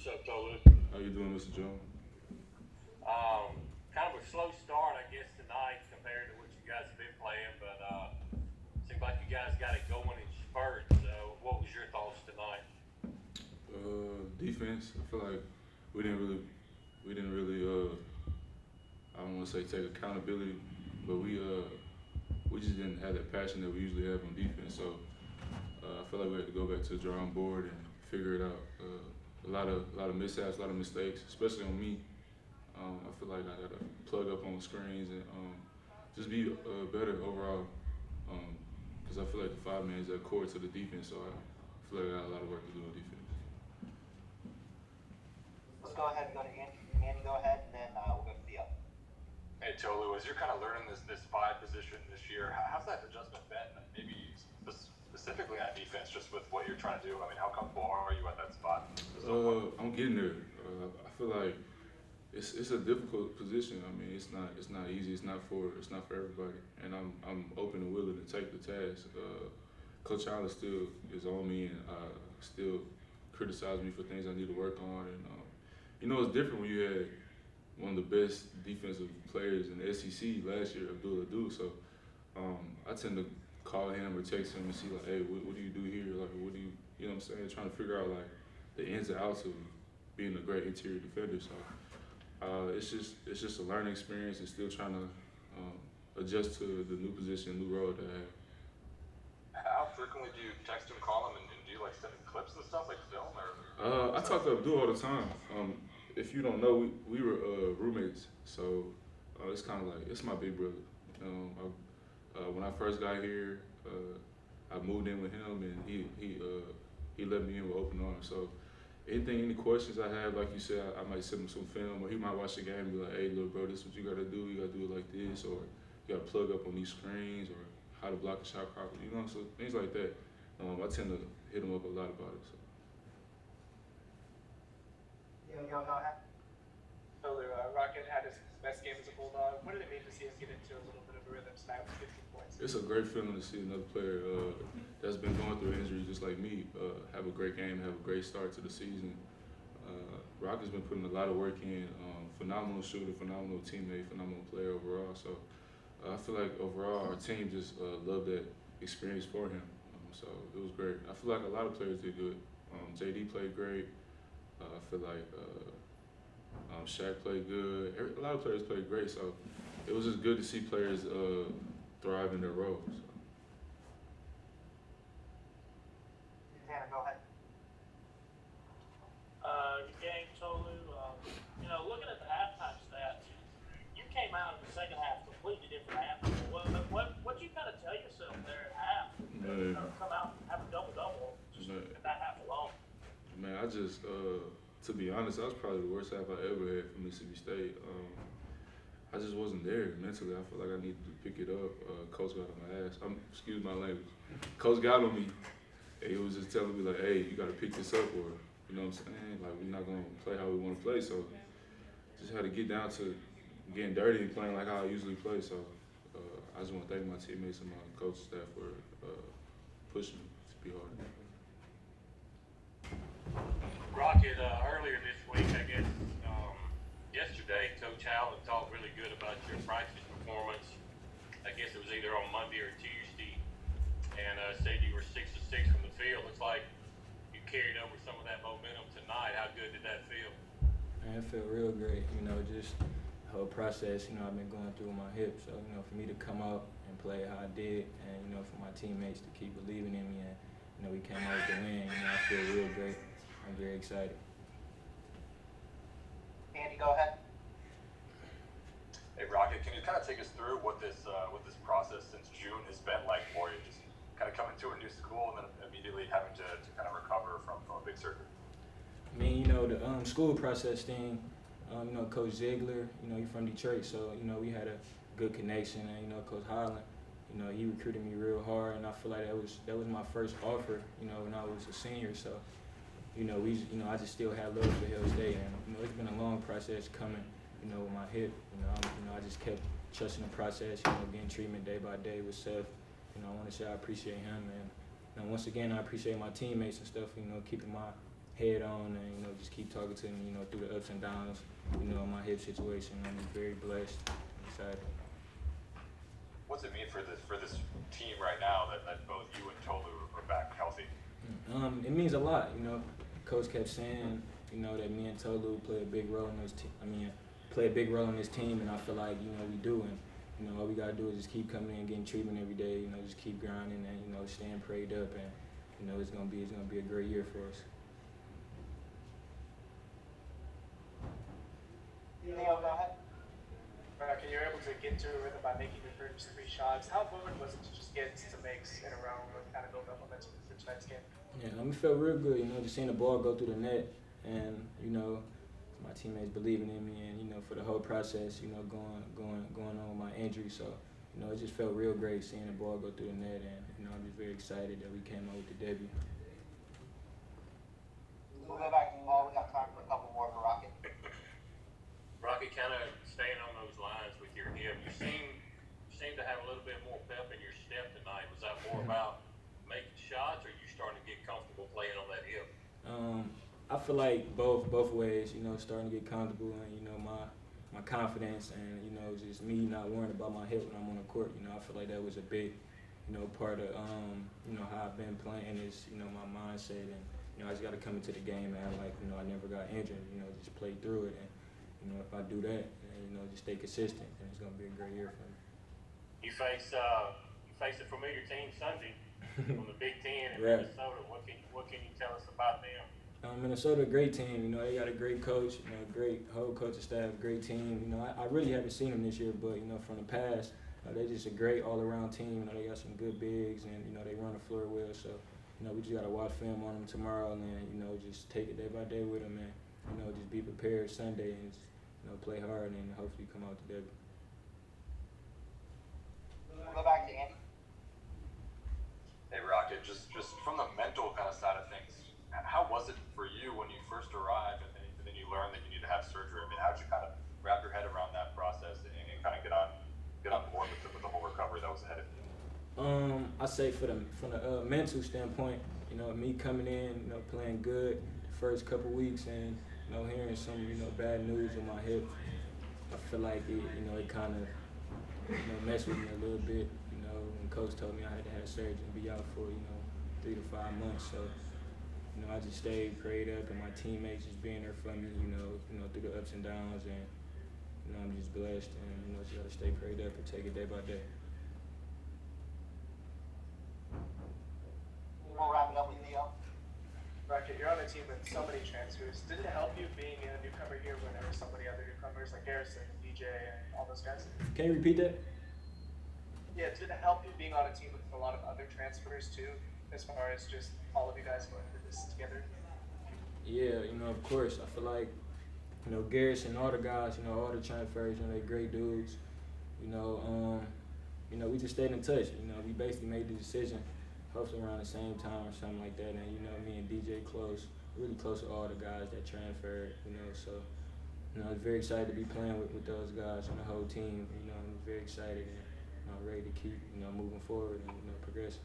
What's up, Tolu? How you doing, Mr. Jones? Kind of a slow start, I guess, tonight compared to what you guys have been playing, but seems like you guys got it going in spurts. So, what was your thoughts tonight? Defense. I feel like we didn't really, I don't want to say take accountability, but we just didn't have that passion that we usually have on defense. So I feel like we had to go back to the drawing board and figure it out. A lot of mishaps, a lot of mistakes, especially on me. I feel like I gotta plug up on screens and just be better overall. Because I feel like the five man is that core to the defense, so I feel like I got a lot of work to do on defense. Let's go ahead and go to Andy. Andy, go ahead, and then we'll go to Theo. Hey Tolu, as you're kind of learning this five position this year, how's that adjustment been? Maybe specifically on defense, just with what you're trying to do. I mean, how comfortable are you at that spot? I'm getting there. I feel like it's a difficult position. I mean, it's not easy. It's not for everybody. And I'm open and willing to take the task. Coach Allen still is on me and still criticize me for things I need to work on. And it's different when you had one of the best defensive players in the SEC last year, Abdullah Adu. So I tend to call him or text him and see like, hey, what do you do here? Like, what do you know what I'm saying? Trying to figure out like the ins and outs of being a great interior defender. So it's just a learning experience and still trying to adjust to the new position, new role that I have. How frequently do you text him, call him, and do you like send him clips and stuff like film or? I talk to Abdul all the time. If you don't know, we were roommates, so it's kind of like it's my big brother. When I first got here, I moved in with him, and he let me in with open arms. So any questions I have, like you said, I might send him some film, or he might watch the game and be like, "Hey, little bro, this is what you gotta do. You gotta do it like this, or you gotta plug up on these screens, or how to block a shot properly." So things like that. I tend to hit him up a lot about it. So. Go ahead. Tolu, Rocket had his best game as a Bulldog. What did it mean to see him get into a little bit of a rhythm tonight with 15 points? It's a great feeling to see another player that's been going through injury just like me have a great game, have a great start to the season. Rocket's been putting a lot of work in. Phenomenal shooter, phenomenal teammate, phenomenal player overall. So I feel like overall our team just loved that experience for him. So it was great. I feel like a lot of players did good. JD played great. I feel like Shaq played good. A lot of players played great. So it was just good to see players thrive in their roles. So. Tanner, go ahead. Good game, Tolu. Looking at the halftime stats, you came out in the second half completely different half. What you kind of tell yourself there at half? Come out and have a double-double just in that half alone. Man, I just, to be honest, that was probably the worst half I ever had for Mississippi State. I just wasn't there mentally. I feel like I needed to pick it up. Coach got on my ass. Excuse my language. Coach got on me. And he was just telling me like, hey, you got to pick this up, or you know what I'm saying? Like, we're not gonna play how we want to play. So just had to get down to getting dirty and playing like how I usually play. So I just want to thank my teammates and my coaching staff for pushing me to be hard. Rocket, earlier this week, I guess, yesterday, Coach Allen talked really good about your practice performance. I guess it was either on Monday or Tuesday, and said you were 6 of 6 from the field. Looks like you carried over some of that momentum tonight. How good did that feel? Man, it felt real great. Just the whole process, I've been going through with my hip. So, for me to come out and play how I did, and, for my teammates to keep believing in me, and, we came out with the win, I feel real great. I'm very excited. Andy, go ahead. Hey Rocket, can you kind of take us through what this process since June has been like for you? Just kind of coming to a new school and then immediately having to kind of recover from a big surgery. I mean, the school process thing, Coach Ziegler, he's from Detroit, so, we had a good connection, and, Coach Holland, he recruited me real hard, and I feel like that was my first offer, when I was a senior, so, I just still had love for Hill State, and, it's been a long process coming, with my hip, I just kept trusting the process, getting treatment day by day with Seth, I want to say I appreciate him, and, once again, I appreciate my teammates and stuff, keeping my head on and, you know, just keep talking to me, you know, through the ups and downs, you know, my hip situation. I'm very blessed and excited. What's it mean for this team right now that both you and Tolu are back healthy? It means a lot, you know. Coach kept saying, you know, that me and Tolu play a big role in this team. Play a big role in this team, and I feel like, you know, we do. And, you know, all we gotta do is just keep coming in, getting treatment every day. You know, just keep grinding and, you know, staying prayed up. And, you know, it's gonna be a great year for us. Theo, go ahead. Rocket, you're able to get into a rhythm by making your first 3 shots. How important was it to just get some makes in a row and kind of build up momentum for tonight's game? Yeah, it felt real good, you know, just seeing the ball go through the net, and, you know, my teammates believing in me, and, you know, for the whole process, you know, going on with my injury. So, you know, it just felt real great seeing the ball go through the net, and, you know, I'm just very excited that we came out with the debut. We'll go back to the ball. We got time for a couple more for Rocket. Rocky, kind of staying on those lines with your hip, you seem to have a little bit more pep in your step tonight. Was that more about making shots, or you starting to get comfortable playing on that hip? I feel like both ways, you know, starting to get comfortable and, you know, my confidence and, you know, just me not worrying about my hip when I'm on the court. You know, I feel like that was a big, you know, part of, you know, how I've been playing is, you know, my mindset. And, you know, I just got to come into the game and act like, you know, I never got injured, you know, just play through it. And, you know, if I do that and, you know, just stay consistent, then it's going to be a great year for me. You face a familiar team Sunday from the Big Ten in Right. Minnesota. What can you tell us about them? Minnesota, a great team. You know, they got a great coach, you know, great whole coaching staff, great team. You know, I really haven't seen them this year, but, you know, from the past, they're just a great all-around team. You know, they got some good bigs, and, you know, they run the floor well. So, you know, we just got to watch film on them tomorrow and, you know, just take it day by day with them and, you know, just be prepared Sunday and, just, you know, play hard and hopefully come out together. We'll go back to Andy. Hey Rocket, just from the mental kind of side of things, how was it for you when you first arrived and then you learned that you need to have surgery? I mean, how'd you kind of wrap your head around that process and kind of get on board with the whole recovery that was ahead of you? I say from the mental standpoint, you know, me coming in, you know, playing good the first couple weeks and, you know, hearing some, you know, bad news with my hip, I feel like it, you know, it kind of, you know, messed with me a little bit. You know, when coach told me I had to have surgery and be out for, you know, 3 to 5 months. So, you know, I just stayed prayed up, and my teammates just being there for me, you know, through the ups and downs, and, you know, I'm just blessed, and, you know, just gotta stay prayed up and take it day by day. We'll wrap it up with Theo. Rocket, you're on a team with so many transfers. Did it help you being a newcomer here when there were so many other newcomers like Garrison, DJ, and all those guys? Can you repeat that? Yeah, did it help you being on a team with a lot of other transfers too, as far as just all of you guys going through this together? Yeah, you know, of course. I feel like, you know, Garrison, all the guys, you know, all the transfers, you know, they're great dudes. You know, we just stayed in touch. You know, we basically made the decision, hopefully around the same time or something like that. And, you know, me and DJ really close to all the guys that transferred, you know. So, you know, I was very excited to be playing with those guys and the whole team. You know, I'm very excited and, you know, ready to keep, you know, moving forward and, you know, progressing.